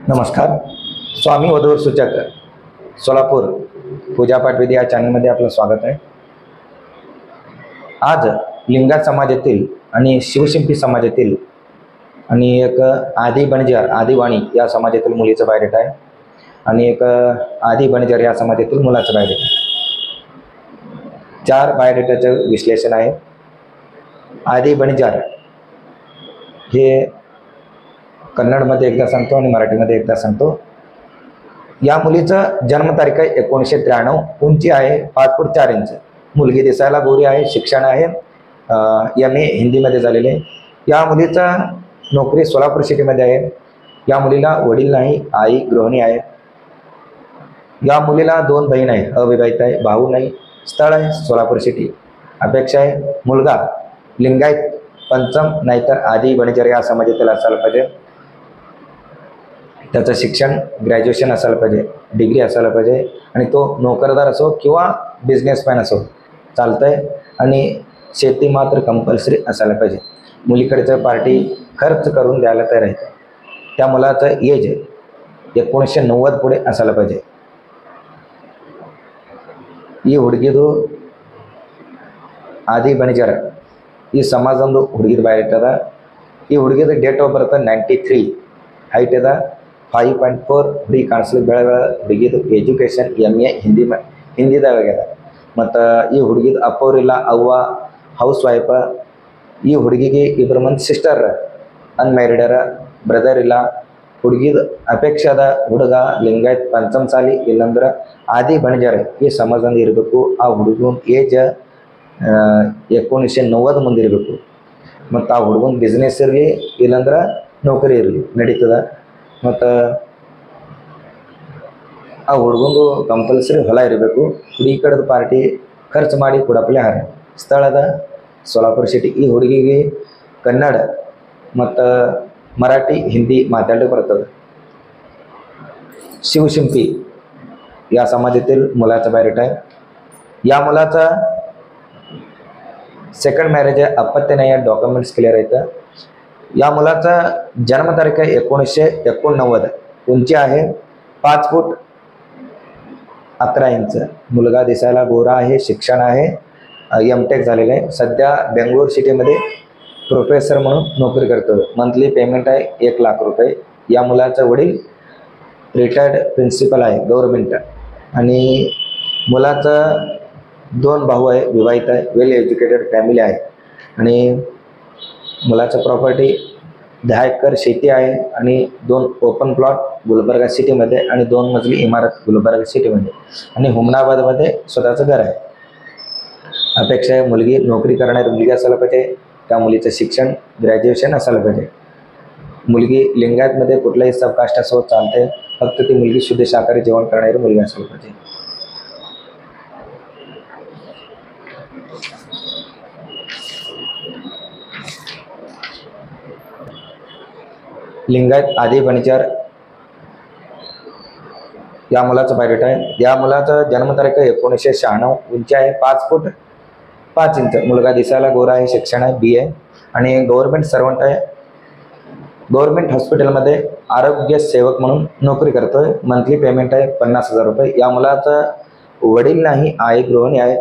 नमस्कार. स्वामी वधूवर सूचक सोलापूर पूजापाठ विधी या चॅनलमध्ये आपलं स्वागत आहे. आज लिंगायत समाजातील आणि शिवशिंपी समाजातील आणि एक आदी बणजार आदिवाणी या समाजातील मुलीचं बायोडेटा आहे आणि एक आदी बणजार या समाजातील मुलाचं बायोडेटा आहे. 4 बायोडेटाचं विश्लेषण आहे. आदी बणजार हे कन्नडमध्ये एकदा सांगतो आणि मराठीमध्ये एकदा सांगतो. या मुलीचं जन्मतारीख आहे 1993. उंची आहे 5 फूट 4 इंच. मुलगी दिसायला गोरी आहे. शिक्षण आहे MA हिंदीमध्ये झालेले. या मुलीचा नोकरी सोलापूर सिटीमध्ये आहे. या मुलीला वडील नाही, आई गृहिणी आहे. या मुलीला 2 बहीण आहेत, अविवाहित आहे, भाऊ नाही. स्थळ आहे सोलापूर सिटी. अपेक्षा आहे मुलगा लिंगायत पंचम नाहीतर आदी बणजार या समाजातील असायला पाहिजे. त्याचं शिक्षण ग्रॅज्युएशन असायला पाहिजे, डिग्री असायला पाहिजे आणि तो नोकरदार असो किंवा बिझनेसमॅन असो चालतंय आणि शेती मात्र कंपल्सरी असायला पाहिजे. मुलीकडचं पार्टी खर्च करून द्यायला तयार आहे. त्या मुलाचं एज 1990 पुढे असायला पाहिजे. ಈ ಹುಡುಗಿದು ಆದಿ ಬಣಜಾರ ಈ ಸಮಾಜದೊಂದು ಹುಡುಗಿದ ಬಯೋಡೇಟಾ ಅದ. ಈ ಹುಡುಗಿದ ಡೇಟ್ ಆಫ್ ಬರ್ತ್ 93, ಹೈಟ್ ಅದ 5.4, ಹುಡುಗಿ ಕಾಣಿಸ್ಲಿಕ್ಕೆ ಬೆಳಗಳ. ಹುಡುಗಿದು ಎಜುಕೇಷನ್ MA ಹಿಂದಿದಾಗ ಆಗ್ಯದ. ಮತ್ತು ಈ ಹುಡುಗಿದ ಅಪ್ಪವ್ರಿಲ್ಲ, ಅವ್ವ ಹೌಸ್ ವೈಫ. ಈ ಹುಡುಗಿಗೆ 2 ಮಂದಿ ಸಿಸ್ಟರ್ ಅನ್ಮ್ಯಾರಿಡರ, ಬ್ರದರ್ ಇಲ್ಲ. ಹುಡುಗಿದ ಅಪೇಕ್ಷೆ ಅದ ಹುಡುಗ ಲಿಂಗಾಯತ್ ಪಂಚಮಸಾಲಿ ಇಲ್ಲಂದ್ರೆ ಆದಿ ಬಣಜಾರ ಈ ಸಮಾಜದಿಂದ ಇರಬೇಕು. ಆ ಹುಡುಗನ ಏಜ್ 1990 ಮುಂದೆ ಇರಬೇಕು. ಮತ್ತು ಆ ಹುಡುಗನ ಬಿಸ್ನೆಸ್ ಇರಲಿ ಇಲ್ಲಂದ್ರೆ ನೌಕರಿ ಇರಲಿ ನಡೀತದ. ಮತ್ತು ಆ ಹುಡುಗಂದು ಕಂಪಲ್ಸರಿ ಹೊಲ ಇರಬೇಕು. ಹುಡುಗಿ ಕಡೆದ ಪಾರ್ಟಿ ಖರ್ಚು ಮಾಡಿ ಕೊಡಪ್ಲೆ ಹಾರ. ಸ್ಥಳದ ಸೋಲಾಪುರ ಸಿಟಿ. ಈ ಹುಡುಗಿಗೆ ಕನ್ನಡ ಮತ್ತು मराठी हिंदी माताडक बರ್ತದೆ. शिवशिंपी या समाजातील मुलाचा बायोडेटा आहे. या मुलाचा सेकंड मॅरेज आहे, अपत्य नाही आहे, डॉक्युमेंट्स क्लिअर आहेत. या मुलाचा जन्मतारीख आहे 1989. उंची आहे 5 फूट 11 इंच. मुलगा दिसायला गोरा आहे. शिक्षण आहे MTech झालेलं आहे. सध्या बेंगळूर सिटीमध्ये प्रोफेसर म्हणून नोकरी करतो. मंथली पेमेंट आहे 1 लाख रुपये. या मुलाचा वडील रिटायर्ड प्रिन्सिपल आहे गव्हर्नमेंट आणि मुलाचा 2 भाऊ आहे, विवाहित आहे, वेल एज्युकेटेड फॅमिली आहे आणि मुलाचं प्रॉपर्टी 10 एकर शेती आहे आणि 2 ओपन प्लॉट गुलबर्गा सिटीमध्ये आणि 2 मजली इमारत गुलबर्गा सिटीमध्ये आणि हुमनाबादमध्ये स्वतःचं घर आहे. अपेक्षा आहे मुलगी नोकरी करणारी मुलगी असायला पाहिजे. त्या मुलीचं शिक्षण ग्रॅज्युएशन असायला पाहिजे. मुलगी लिंगायतमध्ये कुठलाही सबकास्ट असो चालते. फक्त ती मुलगी शुद्ध शाकाहारी जेवण करणारी मुलगी असायला पाहिजे. लिंगायत आदी बणजार या मुलाचं बायोडेटा आहे. या मुलाचं जन्मतारीख 1996. उंची आहे 5 फूट 5 इंच. मुलगा दिसायला गोरा आहे. शिक्षण आहे BA आणि गव्हर्नमेंट सर्वंट आहे. गव्हर्नमेंट हॉस्पिटलमध्ये आरोग्य सेवक म्हणून नोकरी करतोय. मंथली पेमेंट आहे 50,000 रुपये. या मुलाचा वडील नाही, आई गृहिणी आहे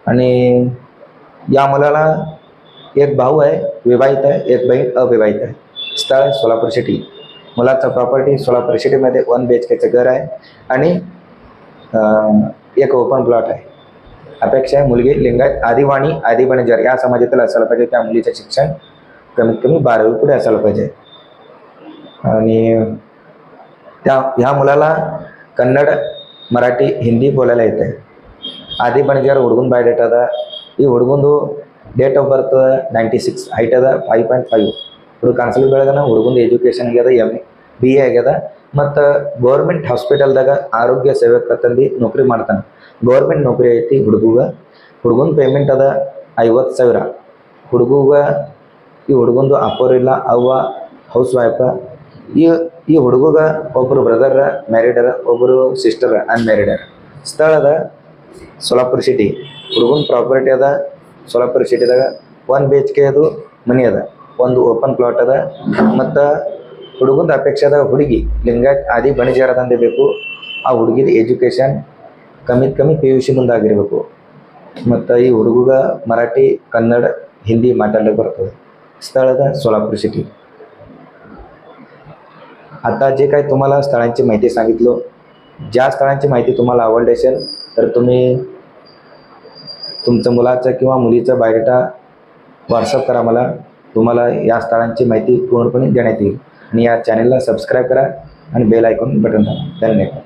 आणि या मुलाला 1 भाऊ आहे, विवाहित आहे, 1 बहीण अविवाहित आहे. स्थळ आहे सोलापूर सिटी. मुलाचा प्रॉपर्टी सोलापूर सिटीमध्ये 1 BHKचं घर आहे आणि 1 ओपन प्लॉट आहे. अपेक्षा आहे मुलगी लिंगायत आदिवाणी आदी बणजार या समाजातील असायला पाहिजे. त्या मुलीचं शिक्षण कमीत कमी 12वी पुढे असायला पाहिजे आणि ह्या मुलाला कन्नड मराठी हिंदी बोलायला येते. ಆದಿ ಬಣಜಾರ ಹುಡುಗನ ಬಯೋಡೇಟಾ ಅದ. ಈ ಹುಡುಗಂದು ಡೇಟ್ ಆಫ್ ಬರ್ತ್ 96, ಹೈಟ್ ಅದ 5.5. ಹುಡುಗ ಕಾಣಿಸ್ಲಿಕ್ಕೆ ಬೆಳಗನ. ಹುಡುಗಂದು ಎಜುಕೇಷನ್ ಆಗ್ಯದ BA ಆಗ್ಯದ ಮತ್ತು ಗೌರ್ಮೆಂಟ್ ಹಾಸ್ಪಿಟಲ್ದಾಗ ಆರೋಗ್ಯ ಸೇವಕತ್ತಂದು ನೌಕರಿ ಮಾಡ್ತಾನೆ. ಗೌರ್ಮೆಂಟ್ ನೌಕರಿ ಐತಿ ಹುಡುಗನ ಪೇಮೆಂಟ್ ಅದ 50,000. ಈ ಹುಡುಗಂದು ಅಪ್ಪೋರಿಲ್ಲ, ಅವ್ವ ಹೌಸ್ ವೈಫ. ಈ ಹುಡುಗ ಒಬ್ಬರು ಬ್ರದರ್ ಮ್ಯಾರಿಡರ, ಒಬ್ಬರು ಸಿಸ್ಟರ್ ಅನ್ಮ್ಯಾರಿಡರ. ಸ್ಥಳ ಅದ ಸೋಲಾಪುರ ಸಿಟಿ. ಹುಡುಗನ ಪ್ರಾಪರ್ಟಿ ಅದ ಸೋಲಾಪುರ ಸಿಟಿದಾಗ 1 BHK ಅದು ಮನಿ ಅದ. 1 ಓಪನ್ ಪ್ಲಾಟ್ ಅದ ಮತ್ತು ಹುಡುಗನ ಅಪೇಕ್ಷದ ಹುಡುಗಿ ಲಿಂಗಾಯತ್ ಆದಿ ಬಣಿಜಾರದಂತೆ ಬೇಕು. ಆ ಹುಡುಗಿದ ಎಜುಕೇಷನ್ ಕಮ್ಮಿ PUC ಮುಂದಾಗಿರಬೇಕು. ಮತ್ತು ಈ ಹುಡುಗ मराठी कन्नड हिंदी माताडಲಿಕ್ಕೆ ಬರ್ತದೆ. स्थळದ सोलापूर सिटी. आता जे काही तुम्हाला स्थळांची माहिती सांगितलो, ज्या स्थळांची माहिती तुम्हाला आवडली असेल तर तुम्ही तुमच्या मुलाचा किंवा मुलीचा बायोडाटा व्हॉट्सअप करा मला. तुम्हाला या स्थळांची माहिती पूर्णपणे देण्यात येईल. आणि या चॅनलला सबस्क्राईब करा आणि बेल आयकॉन बटन दाबा. धन्यवाद.